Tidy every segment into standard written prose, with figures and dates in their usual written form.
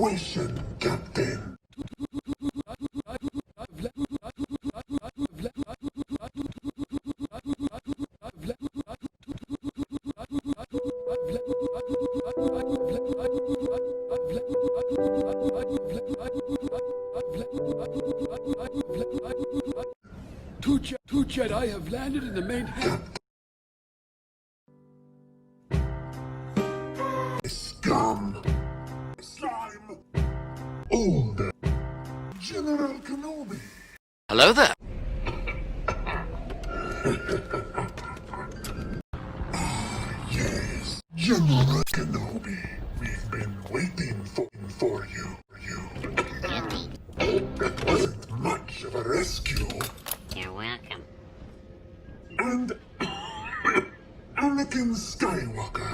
situation, Captain. Two Jedi have landed in the main hangar. Scum. Slime. Older. General Kenobi. Hello there. Yes, General Kenobi. We've been waiting for you. That wasn't much of a rescue. You're welcome. And Anakin Skywalker.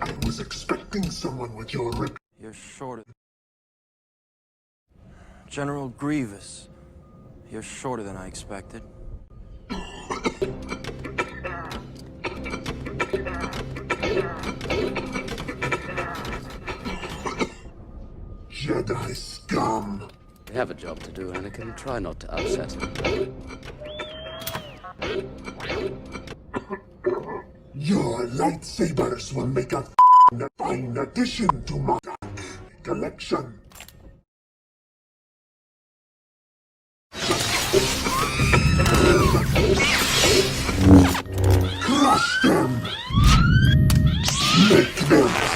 I was expecting someone with your You're shorter. General Grievous. You're shorter than I expected. Jedi scum. We have a job to do, Anakin. Try not to upset him. Your lightsabers will make a fine addition to my collection. Crush them! Make them